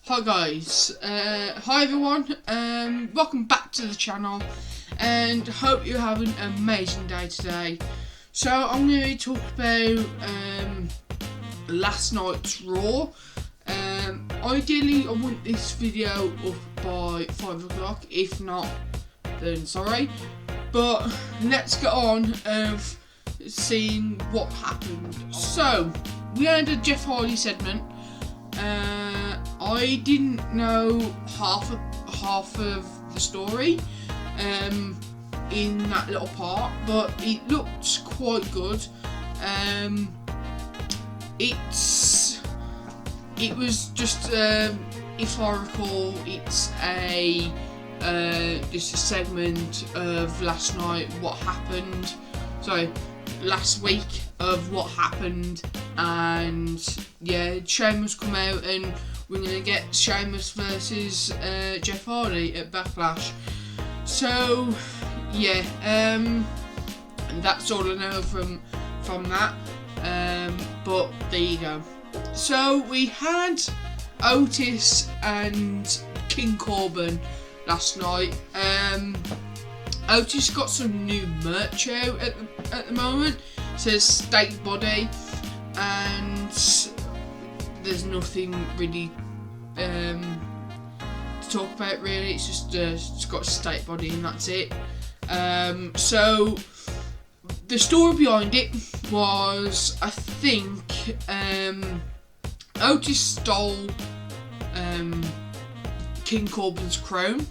Hi guys, hi everyone, welcome back to the channel and hope you're having an amazing day today. So I'm going to be talking about last night's Raw. Ideally I want this video up by 5 o'clock, if not then sorry, but let's get on of seeing what happened. So we had a Jeff Hardy segment. I didn't know half of the story in that little part, but it looked quite good. It was just if I recall, it's just a segment of last week of what happened, and yeah, Sheamus come out and we're gonna get Sheamus versus Jeff Hardy at Backlash. So yeah, that's all I know from that. But there you go. So we had Otis and King Corbin last night. Otis got some new merch out at the moment. It says State Body, and there's nothing really to talk about really. It's just it's got State Body and that's it. So the story behind it was, I think Otis stole King Corbin's crown,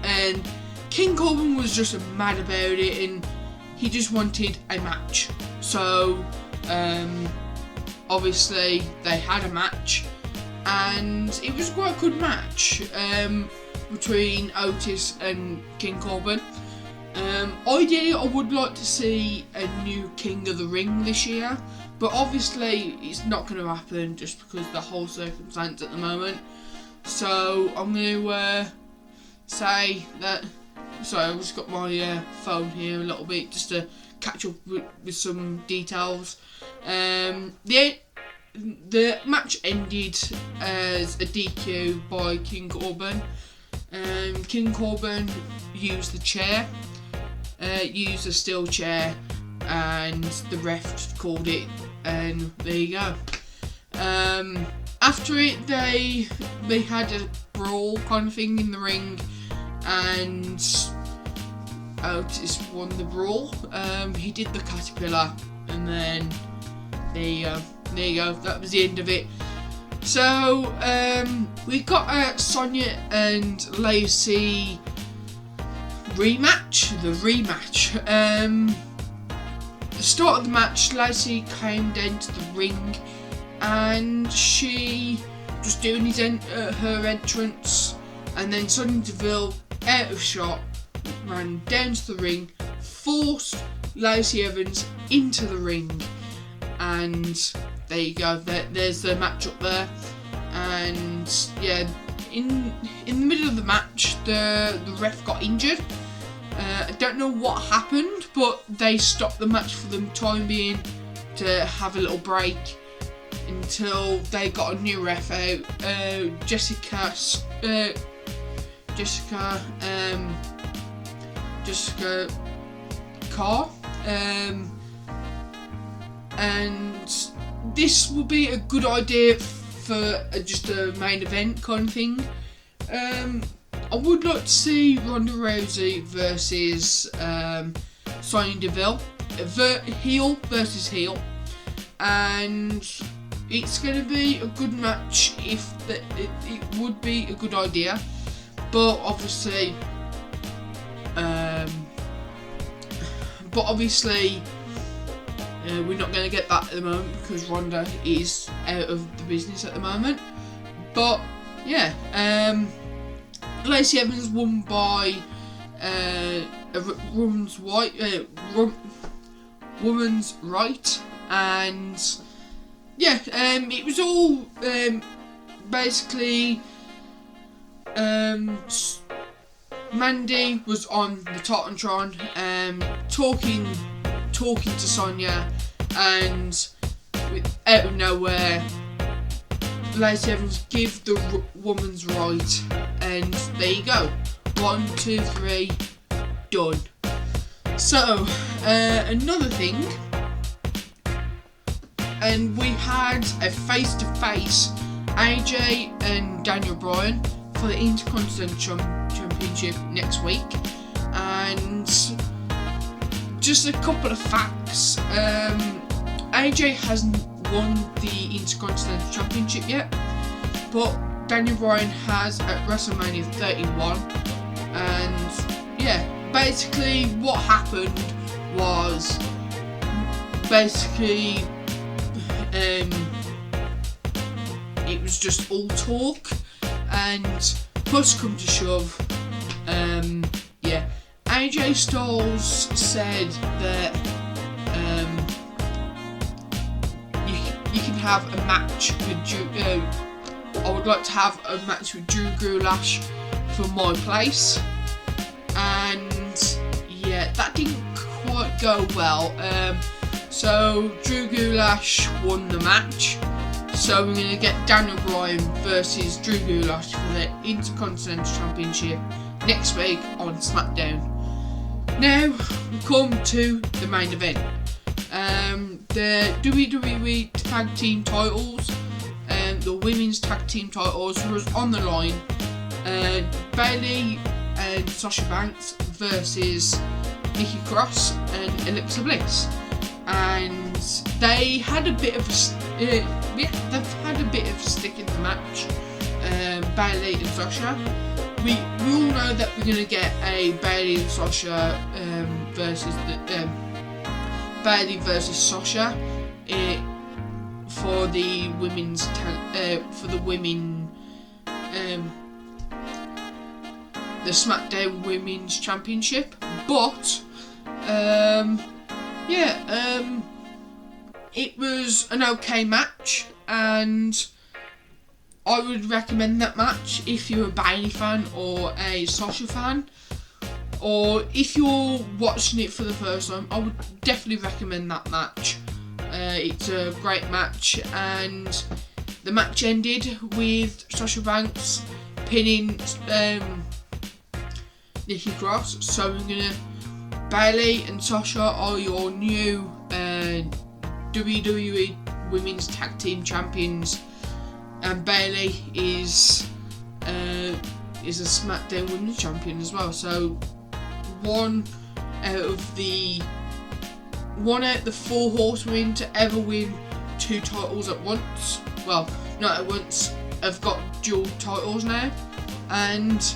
and King Corbin was just mad about it, and he just wanted a match. So obviously they had a match, and it was quite a good match between Otis and King Corbin. Ideally I would like to see a new King of the Ring this year, but obviously it's not going to happen just because of the whole circumstance at the moment. So I'm going to say that. Sorry, I've just got my phone here a little bit just to catch up with some details. The match ended as a DQ by King Corbin. King Corbin used the chair, used a steel chair, and the ref called it, and there you go. After it, they had a brawl kind of thing in the ring, and Otis won the brawl. He did the caterpillar, and then there you go. That was the end of it. So we got Sonya and Lacey rematch. The start of the match, Lacey came down to the ring, and she was doing her entrance, and then Sonya Deville, out of shot, ran down to the ring, forced Lacey Evans into the ring, and there you go. There's the match up there. And yeah, in the middle of the match, the ref got injured. I don't know what happened, but they stopped the match for the time being to have a little break until they got a new ref out. Jessica Carr, and this will be a good idea for just a main event kind of thing. I would like to see Ronda Rousey versus Sonya Deville, heel versus heel, and it's going to be a good match. It would be a good idea, but obviously we're not going to get that at the moment because Ronda is out of the business at the moment. But yeah, Lacey Evans won by a woman's right, and yeah, it was all basically Mandy was on the Totantron, talking to Sonya, and out of nowhere Lacey Evans give the woman's right, and there you go. 1, 2, 3, done. So, another thing, and we had a face-to-face AJ and Daniel Bryan for the Intercontinental Championship next week, and just a couple of facts. AJ hasn't won the Intercontinental Championship yet, but Daniel Bryan has at WrestleMania 31, and yeah, basically what happened was basically it was just all talk, and push come to shove, yeah, AJ Styles said that you can have a match with Drew. I would like to have a match with Drew Gulak for my place, and yeah, that didn't quite go well. So Drew Gulak won the match. So we're going to get Daniel Bryan versus Drew Gulak for the Intercontinental Championship next week on SmackDown. Now we come to the main event. The WWE Tag Team titles and the Women's Tag Team titles was on the line. Bayley and Sasha Banks versus Nikki Cross and Alexa Bliss, and they had a bit of they've had a bit of a stick in the match. Bayley and Sasha. We all know that we're gonna get a Bayley and Sasha versus the Bayley versus Sasha for the women's the SmackDown Women's Championship, but it was an okay match, and I would recommend that match if you're a Bayley fan or a Sasha fan, or if you're watching it for the first time. I would definitely recommend that match. It's a great match, and the match ended with Sasha Banks pinning Nikki Cross. So we're gonna Bayley and Sasha are your new WWE Women's Tag Team Champions, and Bayley is a SmackDown Women's Champion as well. So one out of the 4 horsemen to ever win 2 titles at once. Well, not at once. Have got dual titles now, and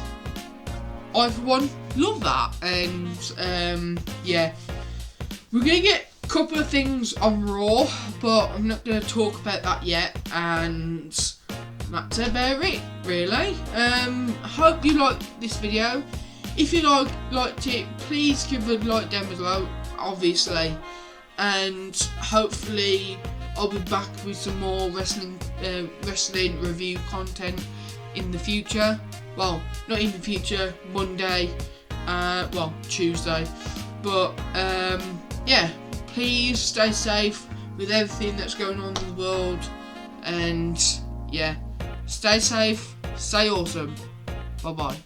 I for one love that. And yeah, we're gonna get a couple of things on Raw, but I'm not gonna talk about that yet. And that's about it, really. I hope you liked this video. If you liked it, please give a like down below, obviously, and hopefully I'll be back with some more wrestling review content in the future. Well, not in the future, Monday, well, Tuesday. But yeah, please stay safe with everything that's going on in the world, and yeah, stay safe, stay awesome. Bye bye.